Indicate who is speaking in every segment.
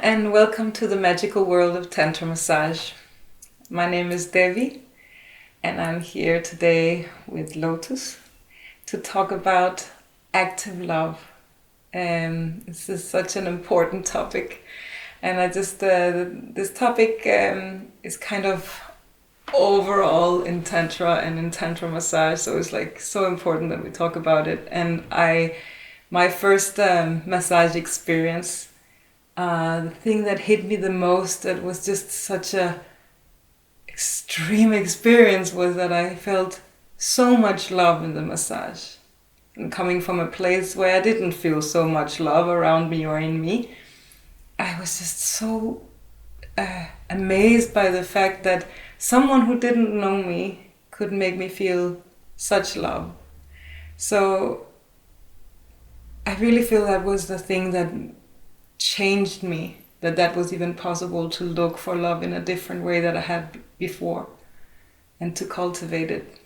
Speaker 1: and welcome to the magical world of Tantra Massage. My name is Devi, and I'm here today with Lotus to talk about active love. This is such an important topic, and this topic is kind of overall in Tantra and in Tantra Massage, so it's like so important that we talk about it. And my first massage experience, the thing that hit me the most, that was just such a extreme experience, was that I felt so much love in the massage. And coming from a place where I didn't feel so much love around me or in me, I was just so amazed by the fact that someone who didn't know me could make me feel such love. So I really feel that was the thing that changed me, that was even possible to look for love in a different way that I had before, and to cultivate it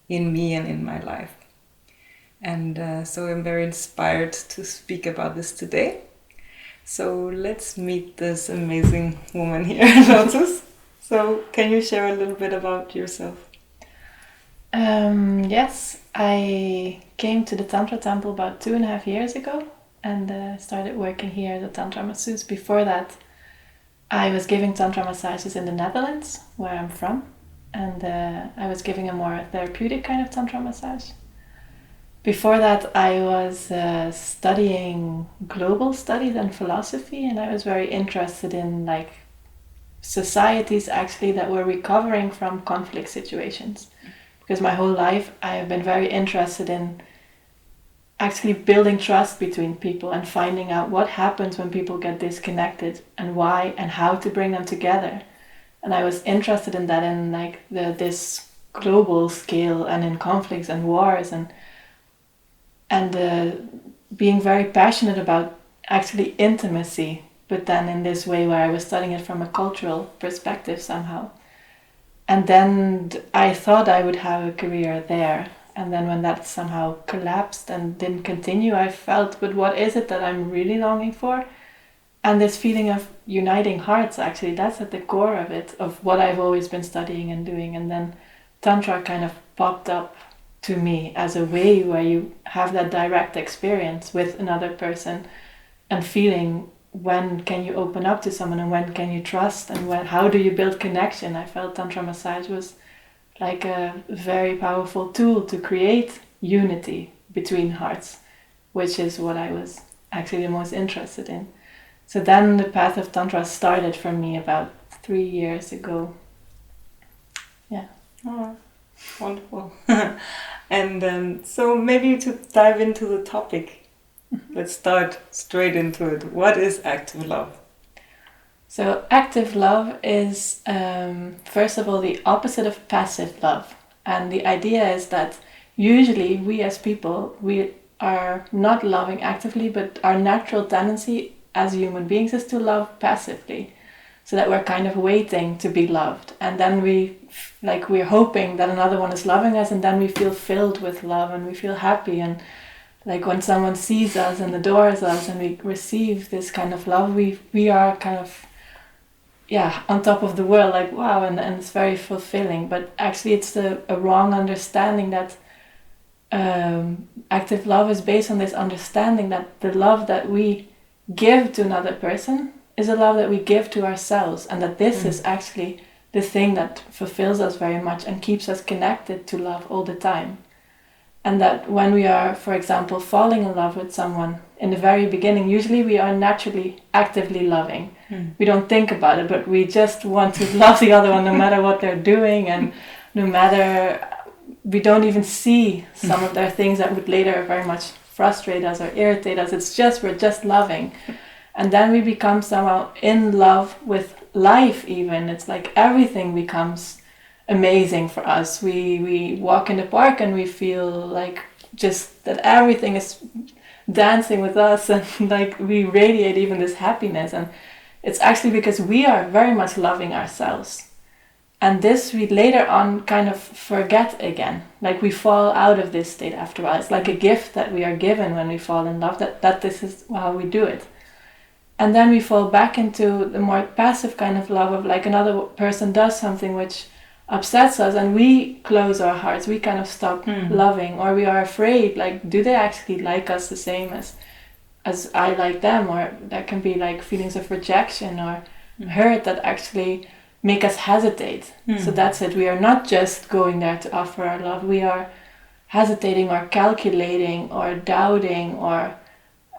Speaker 1: in me and in my life. And so I'm very inspired to speak about this today. So let's meet this amazing woman here, Lotus. So can you share a little bit about yourself?
Speaker 2: Yes, I came to the Tantra Temple about 2.5 years ago and started working here as a Tantra Masseuse. Before that, I was giving Tantra massages in the Netherlands, where I'm from, and I was giving a more therapeutic kind of Tantra massage. Before that, I was studying global studies and philosophy, and I was very interested in societies actually that were recovering from conflict situations. Because my whole life I have been very interested in actually building trust between people and finding out what happens when people get disconnected and why and how to bring them together. And I was interested in that in this global scale and in conflicts and wars and being very passionate about actually intimacy, but then in this way where I was studying it from a cultural perspective somehow. And then I thought I would have a career there. And then when that somehow collapsed and didn't continue, I felt, but what is it that I'm really longing for? And this feeling of uniting hearts, actually, that's at the core of it, of what I've always been studying and doing. And then Tantra kind of popped up to me as a way where you have that direct experience with another person and feeling when can you open up to someone and when can you trust and how do you build connection. I felt Tantra Massage was like a very powerful tool to create unity between hearts, which is what I was actually the most interested in. So then the path of Tantra started for me about 3 years ago. Yeah.
Speaker 1: Oh, wonderful. And so maybe to dive into the topic, let's start straight into it. What is active love?
Speaker 2: So active love is, first of all, the opposite of passive love. And the idea is that usually we as people, we are not loving actively, but our natural tendency as human beings is to love passively. So that we're kind of waiting to be loved. And then we're hoping that another one is loving us, and then we feel filled with love and we feel happy. And like when someone sees us and adores us and we receive this kind of love, we are kind of on top of the world, like wow, and it's very fulfilling. But actually it's a wrong understanding that active love is based on this understanding that the love that we give to another person is a love that we give to ourselves, and that this is actually the thing that fulfills us very much and keeps us connected to love all the time. And that when we are, for example, falling in love with someone in the very beginning, usually we are naturally actively loving. We don't think about it, but we just want to love the other one no matter what they're doing, and no matter, we don't even see some of their things that would later very much frustrate us or irritate us. It's just, we're just loving. And then we become somehow in love with life even. It's like everything becomes amazing for us. We walk in the park and we feel like just that everything is dancing with us, and like we radiate even this happiness. And it's actually because we are very much loving ourselves. And this we later on kind of forget again. Like we fall out of this state after a while. It's like a gift that we are given when we fall in love, that this is how we do it. And then we fall back into the more passive kind of love of like another person does something which upsets us and we close our hearts, we kind of stop loving, or we are afraid, like, do they actually like us the same as I like them? Or that can be like feelings of rejection or hurt that actually make us hesitate. So that's it. We are not just going there to offer our love. We are hesitating or calculating or doubting, or,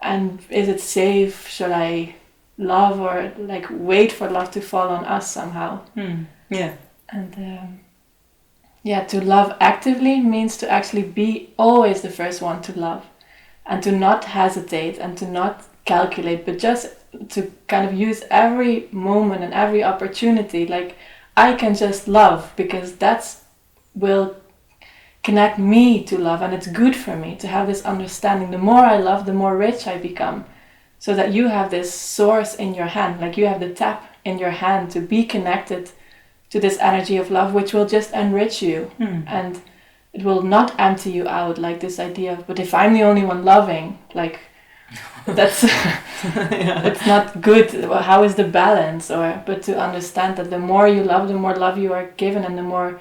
Speaker 2: and is it safe? Should I love, or like wait for love to fall on us somehow?
Speaker 1: Yeah.
Speaker 2: And to love actively means to actually be always the first one to love, and to not hesitate and to not calculate, but just to kind of use every moment and every opportunity. Like, I can just love because that's will connect me to love, and it's good for me to have this understanding. The more I love, the more rich I become, so that you have this source in your hand, like you have the tap in your hand to be connected to this energy of love, which will just enrich you and it will not empty you out, like this idea of, but if I'm the only one loving, like, that's it's not good. How is the balance? Or, but to understand that the more you love, the more love you are given, and the more,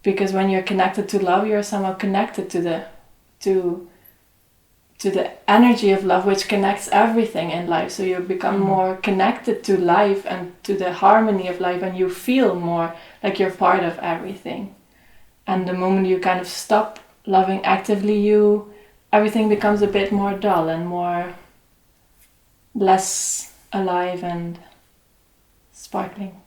Speaker 2: because when you're connected to love, you're somehow connected to the energy of love, which connects everything in life. So you become more connected to life and to the harmony of life, and you feel more like you're part of everything. And the moment you kind of stop loving actively, everything becomes a bit more dull and more less alive and sparkling.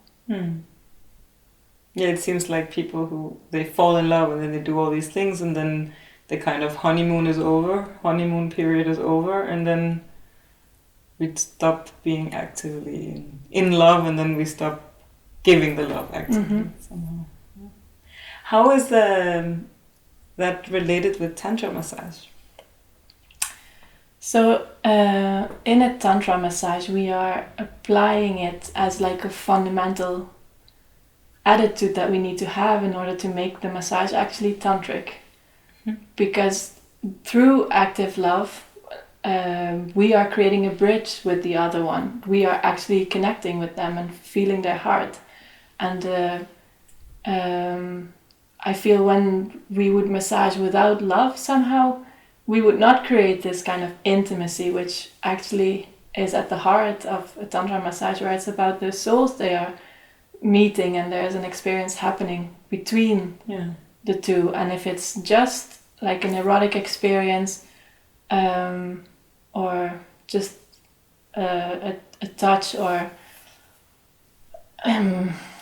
Speaker 1: Yeah, it seems like people who, they fall in love and then they do all these things, and then the kind of honeymoon period is over, and then we stop being actively in love, and then we stop giving the love actively somehow. How is that related with Tantra massage?
Speaker 2: So in a Tantra massage, we are applying it as like a fundamental attitude that we need to have in order to make the massage actually tantric. Because through active love, we are creating a bridge with the other one. We are actually connecting with them and feeling their heart. And I feel when we would massage without love, somehow we would not create this kind of intimacy, which actually is at the heart of a Tantra massage, where it's about the souls they are meeting, and there's an experience happening between the two. And if it's just like an erotic experience, or just a touch, or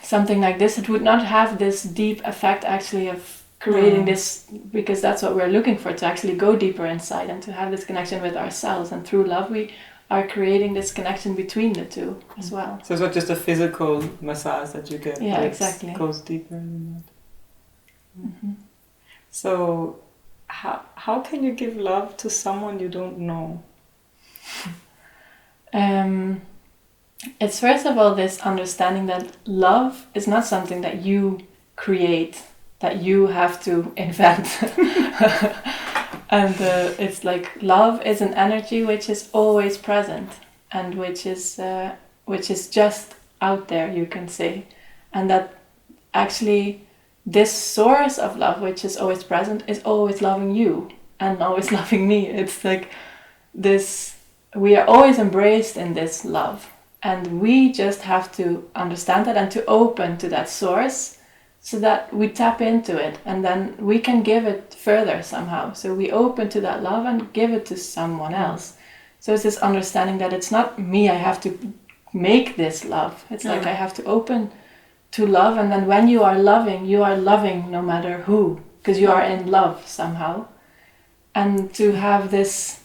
Speaker 2: something like this, it would not have this deep effect actually of creating this, because that's what we're looking for, to actually go deeper inside and to have this connection with ourselves. And through love we are creating this connection between the two as well.
Speaker 1: So it's not just a physical massage that you get,
Speaker 2: yeah, exactly.
Speaker 1: It goes deeper than that. So how can you give love to someone you don't know?
Speaker 2: It's first of all this understanding that love is not something that you create, that you have to invent. And it's like love is an energy which is always present, and which is just out there, you can say. And that actually this source of love, which is always present, is always loving you and always loving me. It's like this, we are always embraced in this love, and we just have to understand that and to open to that source, so that we tap into it, and then we can give it further somehow. So we open to that love and give it to someone else. So it's this understanding that it's not me, I have to make this love. It's like I have to open to love, and then when you are loving no matter who, because you are in love somehow. And to have this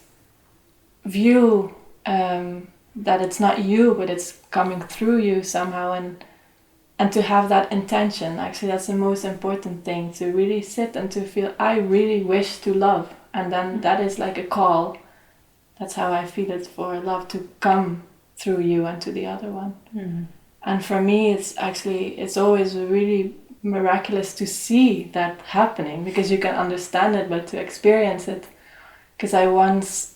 Speaker 2: view that it's not you, but it's coming through you somehow, and to have that intention. Actually, that's the most important thing, to really sit and to feel, I really wish to love. And then that is like a call. That's how I feel it, for love to come through you and to the other one. And for me, it's always really miraculous to see that happening, because you can understand it, but to experience it. Because I once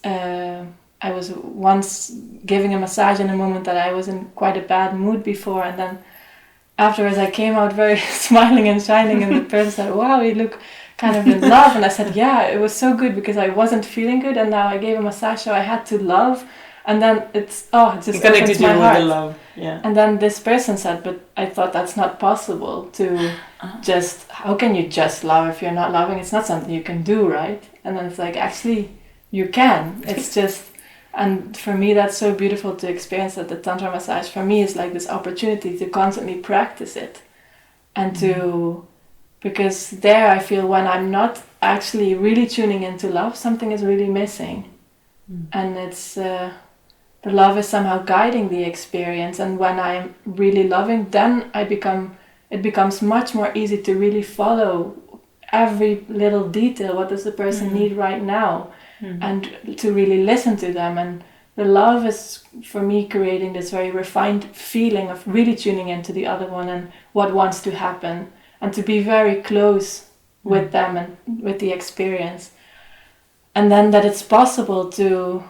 Speaker 2: I was once giving a massage in a moment that I was in quite a bad mood before, and then afterwards I came out very smiling and shining, and the person said, "Wow, you look kind of in love." And I said, "Yeah, it was so good because I wasn't feeling good, and now I gave a massage, so I had to love." And then it just opens my heart.
Speaker 1: With the love. Yeah.
Speaker 2: And then this person said, "But I thought that's not possible to just, how can you just love if you're not loving? It's not something you can do, right?" And then it's like, actually, you can. It's just, and for me, that's so beautiful to experience that the Tantra massage for me is like this opportunity to constantly practice it. And to, because there I feel when I'm not actually really tuning into love, something is really missing. And it's, the love is somehow guiding the experience, and when I'm really loving, then it becomes much more easy to really follow every little detail. What does the person need right now? And to really listen to them. And the love is, for me, creating this very refined feeling of really tuning into the other one and what wants to happen, and to be very close with them and with the experience. And then that it's possible to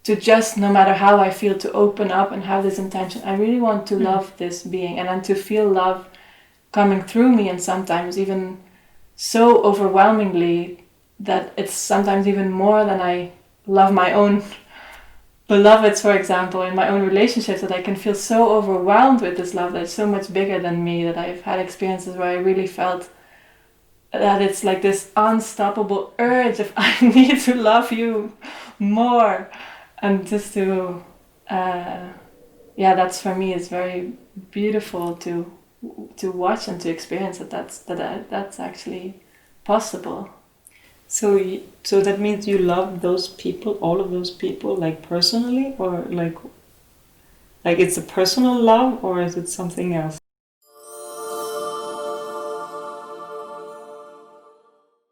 Speaker 2: just, no matter how I feel, to open up and have this intention. I really want to love this being, and then to feel love coming through me, and sometimes even so overwhelmingly that it's sometimes even more than I love my own beloveds, for example, in my own relationships, that I can feel so overwhelmed with this love that's so much bigger than me, that I've had experiences where I really felt that it's like this unstoppable urge of, I need to love you more. And just to, that's, for me, it's very beautiful to watch and to experience that's actually possible.
Speaker 1: So that means you love those people, all of those people, like personally, or like it's a personal love, or is it something else?